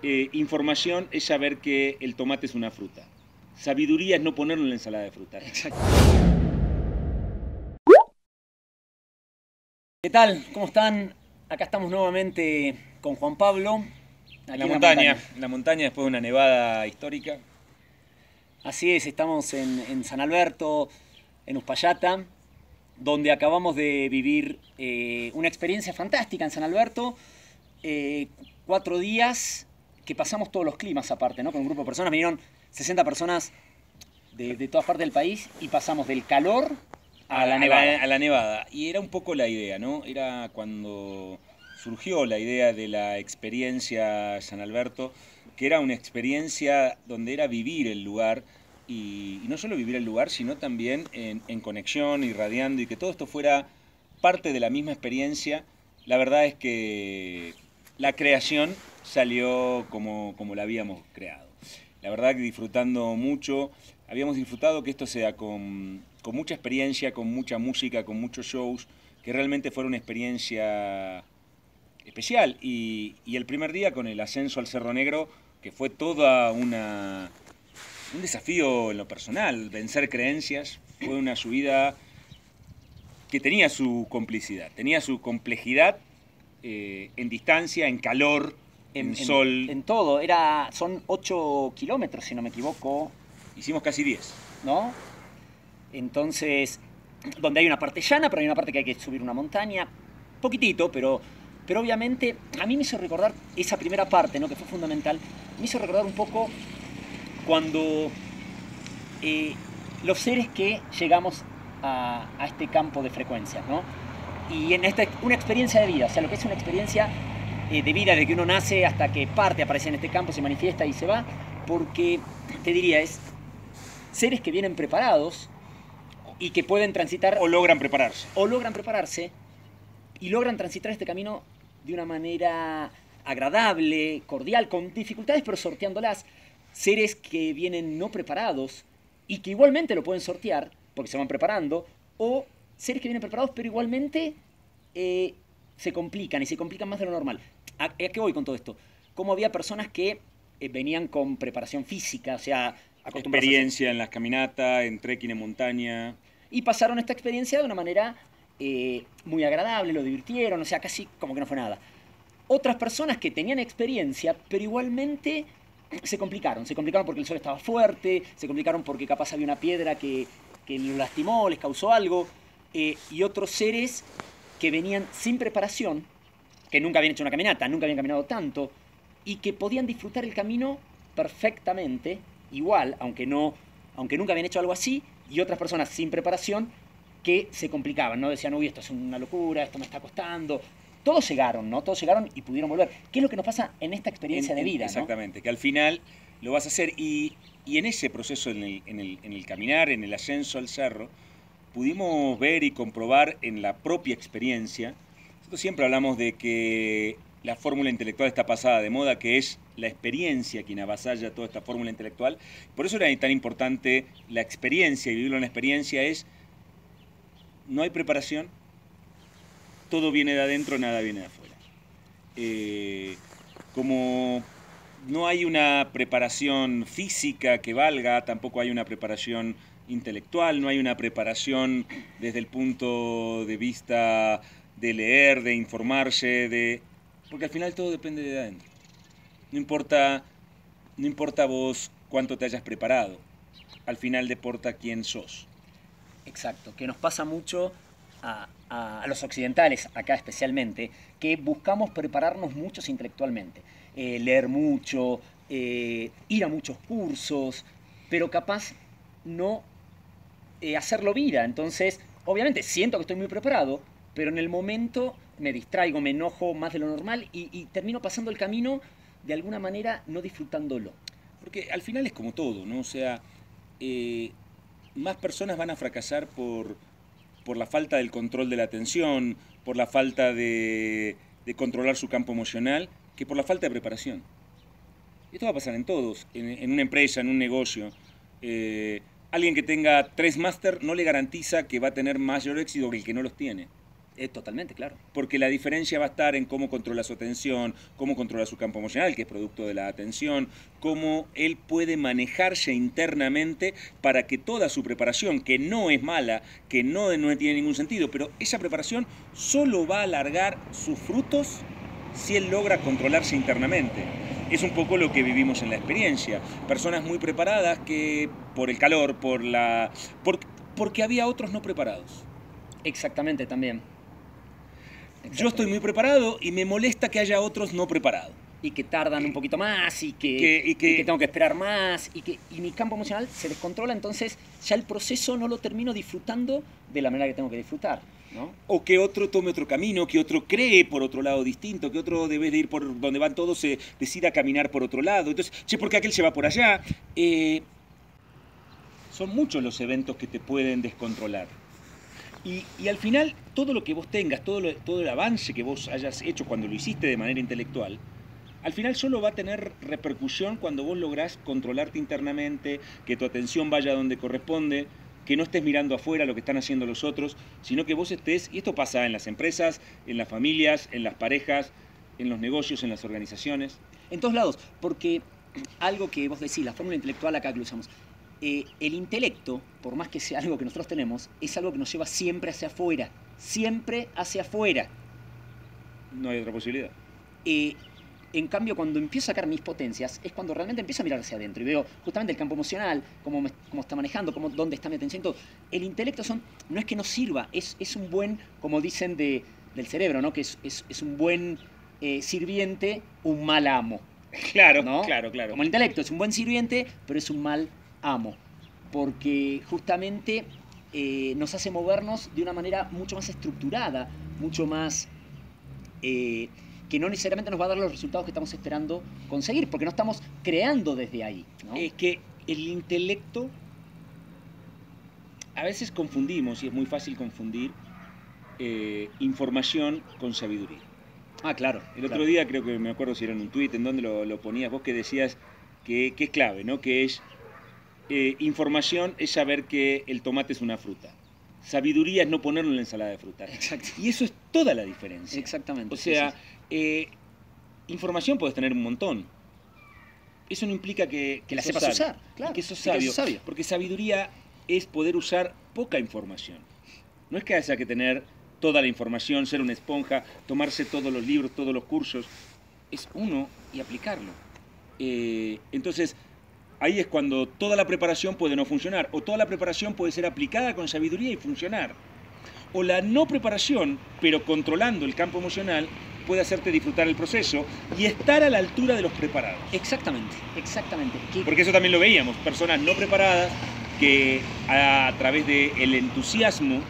Información es saber que el tomate es una fruta. Sabiduría es no ponerlo en la ensalada de frutas. Exacto. ¿Qué tal? ¿Cómo están? Acá estamos nuevamente con Juan Pablo, aquí en la montaña. En la montaña después de una nevada histórica. Así es, estamos en San Alberto, en Uspallata, donde acabamos de vivir una experiencia fantástica en San Alberto. 4 días que pasamos todos los climas aparte, ¿no? Con un grupo de personas, vinieron 60 personas de todas partes del país y pasamos del calor a la nevada. A la nevada. Y era un poco la idea, ¿no? Era cuando surgió la idea de la experiencia San Alberto, que era una experiencia donde era vivir el lugar, y no solo vivir el lugar, sino también en conexión, irradiando, y que todo esto fuera parte de la misma experiencia. La verdad es que la creación salió como la habíamos creado. La verdad que disfrutando mucho, habíamos disfrutado que esto sea con mucha experiencia, con mucha música, con muchos shows, que realmente fuera una experiencia especial. Y el primer día con el ascenso al Cerro Negro, que fue toda un desafío en lo personal, vencer creencias, fue una subida que tenía su complicidad, tenía su complejidad en distancia, en calor, en sol. En todo, son 8 kilómetros, si no me equivoco, Hicimos casi 10. ¿no? Entonces, donde hay una parte llana, pero hay una parte que hay que subir una montaña, poquitito, pero obviamente a mí me hizo recordar esa primera parte, ¿no? Que fue fundamental, me hizo recordar un poco cuando los seres que llegamos a este campo de frecuencias, ¿no? Y en una experiencia de vida, o sea, lo que es una experiencia de vida, de que uno nace hasta que parte, aparece en este campo, se manifiesta y se va, porque, te diría, es seres que vienen preparados y que pueden transitar O logran prepararse. Y logran transitar este camino de una manera agradable, cordial, con dificultades pero sorteándolas. Seres que vienen no preparados y que igualmente lo pueden sortear porque se van preparando, o seres que vienen preparados pero igualmente se complican y se complican más de lo normal. ¿A qué voy con todo esto? Como había personas que venían con preparación física, o sea, acostumbrados Experiencia en las caminatas, en trekking en montaña. y pasaron esta experiencia de una manera muy agradable, lo divirtieron, o sea, casi como que no fue nada. Otras personas que tenían experiencia, pero igualmente se complicaron porque el sol estaba fuerte, se complicaron porque capaz había una piedra que los lastimó, les causó algo, y otros seres que venían sin preparación, que nunca habían hecho una caminata, nunca habían caminado tanto, y que podían disfrutar el camino perfectamente, igual, aunque nunca habían hecho algo así, y otras personas sin preparación que se complicaban, ¿no? Decían, uy, esto es una locura, esto me está costando. Todos llegaron, ¿no? Todos llegaron y pudieron volver. ¿Qué es lo que nos pasa en esta experiencia de vida, Exactamente, ¿no? Que al final lo vas a hacer. Y en ese proceso, en el caminar, en el ascenso al cerro, pudimos ver y comprobar en la propia experiencia. Nosotros siempre hablamos de que la fórmula intelectual está pasada de moda, que es la experiencia quien avasalla toda esta fórmula intelectual. Por eso era tan importante la experiencia, y vivirlo en la experiencia es, no hay preparación, todo viene de adentro, nada viene de afuera. Como no hay una preparación física que valga, tampoco hay una preparación intelectual, no hay una preparación desde el punto de vista de leer, de informarse, porque al final todo depende de adentro. No importa vos cuánto te hayas preparado, al final importa quién sos. Exacto, que nos pasa mucho a los occidentales, acá especialmente, que buscamos prepararnos muchos intelectualmente, leer mucho, ir a muchos cursos, pero capaz no hacerlo vida. Entonces, obviamente siento que estoy muy preparado, pero en el momento me distraigo, me enojo más de lo normal y termino pasando el camino de alguna manera no disfrutándolo. Porque al final es como todo, ¿no? O sea, más personas van a fracasar por la falta del control de la atención, por la falta de controlar su campo emocional, que por la falta de preparación. Esto va a pasar en todos, en una empresa, en un negocio. Alguien que tenga 3 máster no le garantiza que va a tener mayor éxito que el que no los tiene. Totalmente, claro. Porque la diferencia va a estar en cómo controla su atención, cómo controla su campo emocional, que es producto de la atención, cómo él puede manejarse internamente para que toda su preparación, que no es mala, que no tiene ningún sentido, pero esa preparación solo va a alargar sus frutos si él logra controlarse internamente. Es un poco lo que vivimos en la experiencia. Personas muy preparadas que por el calor, porque había otros no preparados. Exactamente, también. Yo estoy muy preparado y me molesta que haya otros no preparados. Y que tardan un poquito más, y que tengo que esperar más, y mi campo emocional se descontrola, entonces ya el proceso no lo termino disfrutando de la manera que tengo que disfrutar, ¿no? O que otro tome otro camino, que otro cree por otro lado distinto, que otro, debe de ir por donde van todos, se decida caminar por otro lado. Entonces, ¿por qué aquel se va por allá? Son muchos los eventos que te pueden descontrolar. Y al final, todo lo que vos tengas, todo el avance que vos hayas hecho cuando lo hiciste de manera intelectual, al final solo va a tener repercusión cuando vos lográs controlarte internamente, que tu atención vaya donde corresponde, que no estés mirando afuera lo que están haciendo los otros, sino que vos estés, y esto pasa en las empresas, en las familias, en las parejas, en los negocios, en las organizaciones. En todos lados, porque algo que vos decís, la fórmula intelectual acá que lo usamos, el intelecto, por más que sea algo que nosotros tenemos, es algo que nos lleva siempre hacia afuera. Siempre hacia afuera. No hay otra posibilidad. En cambio, cuando empiezo a sacar mis potencias, es cuando realmente empiezo a mirar hacia adentro y veo justamente el campo emocional, cómo está manejando, dónde está mi atención, todo. El intelecto no es que nos sirva, es un buen, como dicen del cerebro, ¿no? Que es un buen sirviente, un mal amo. Claro, ¿no? claro. Como el intelecto es un buen sirviente, pero es un mal amo, porque justamente nos hace movernos de una manera mucho más estructurada, mucho más que no necesariamente nos va a dar los resultados que estamos esperando conseguir, porque no estamos creando desde ahí, ¿no? Es que el intelecto, a veces confundimos, y es muy fácil confundir, información con sabiduría. Ah, claro. El otro día, creo que me acuerdo si era en un tuit, en donde lo ponías vos, que decías que es clave, ¿no? Que es información es saber que el tomate es una fruta. Sabiduría es no ponerlo en la ensalada de fruta. Exacto. Y eso es toda la diferencia. Exactamente. O sea, información puedes tener un montón. Eso no implica que la sos sepas sabio, usar, claro. que sos sabio, porque sabiduría es poder usar poca información. No es que haya que tener toda la información, ser una esponja, tomarse todos los libros, todos los cursos. Es uno y aplicarlo. Entonces, ahí es cuando toda la preparación puede no funcionar, o toda la preparación puede ser aplicada con sabiduría y funcionar. O la no preparación, pero controlando el campo emocional, puede hacerte disfrutar el proceso y estar a la altura de los preparados. Exactamente. Porque eso también lo veíamos, personas no preparadas que a través del entusiasmo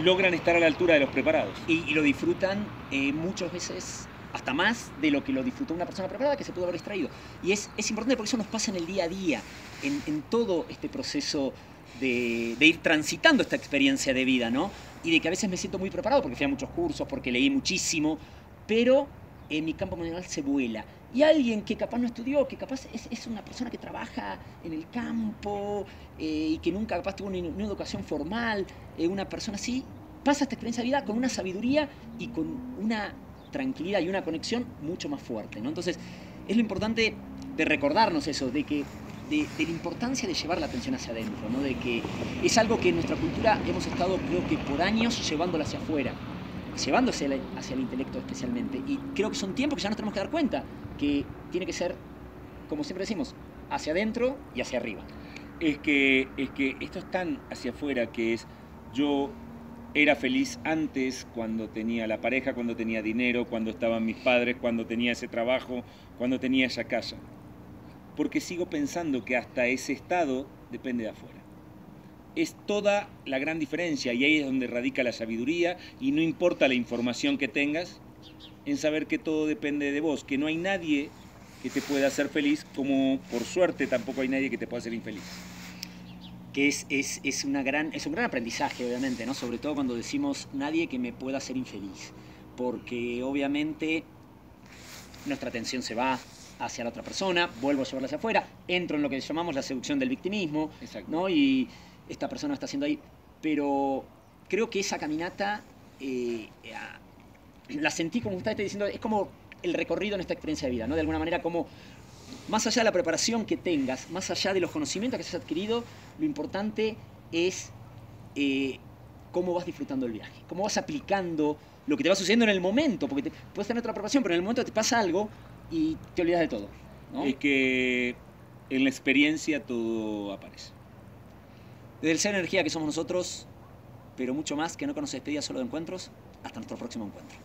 logran estar a la altura de los preparados. Y lo disfrutan muchas veces hasta más de lo que lo disfrutó una persona preparada que se pudo haber extraído. Y es importante porque eso nos pasa en el día a día, en todo este proceso de ir transitando esta experiencia de vida, ¿no? Y de que a veces me siento muy preparado porque fui a muchos cursos, porque leí muchísimo, pero mi campo emocional se vuela. Y alguien que capaz no estudió, que capaz es una persona que trabaja en el campo y que nunca capaz tuvo una educación formal, una persona así, pasa esta experiencia de vida con una sabiduría y con una tranquilidad y una conexión mucho más fuerte, ¿no? Entonces, es lo importante de recordarnos eso, de la importancia de llevar la atención hacia adentro, ¿no? De que es algo que en nuestra cultura hemos estado, creo que por años, llevándola hacia afuera, llevándose hacia el intelecto especialmente. Y creo que son tiempos que ya nos tenemos que dar cuenta que tiene que ser, como siempre decimos, hacia adentro y hacia arriba. Es que esto es tan hacia afuera que es yo era feliz antes, cuando tenía la pareja, cuando tenía dinero, cuando estaban mis padres, cuando tenía ese trabajo, cuando tenía esa casa. Porque sigo pensando que hasta ese estado depende de afuera. Es toda la gran diferencia y ahí es donde radica la sabiduría y no importa la información que tengas, en saber que todo depende de vos, que no hay nadie que te pueda hacer feliz, como por suerte tampoco hay nadie que te pueda hacer infeliz. Que es un gran aprendizaje, obviamente, ¿no? Sobre todo cuando decimos nadie que me pueda hacer infeliz, porque obviamente nuestra atención se va hacia la otra persona, vuelvo a llevarla hacia afuera, entro en lo que llamamos la seducción del victimismo, ¿no? Y esta persona está haciendo ahí, pero creo que esa caminata la sentí como usted está diciendo, es como el recorrido en esta experiencia de vida, ¿no? De alguna manera como, más allá de la preparación que tengas, más allá de los conocimientos que hayas adquirido, lo importante es cómo vas disfrutando el viaje, cómo vas aplicando lo que te va sucediendo en el momento, porque puedes tener otra preparación, pero en el momento te pasa algo y te olvidas de todo, ¿no? Es que en la experiencia todo aparece. Desde el Ser Energía que somos nosotros, pero mucho más, que no conoce despedida solo de encuentros, hasta nuestro próximo encuentro.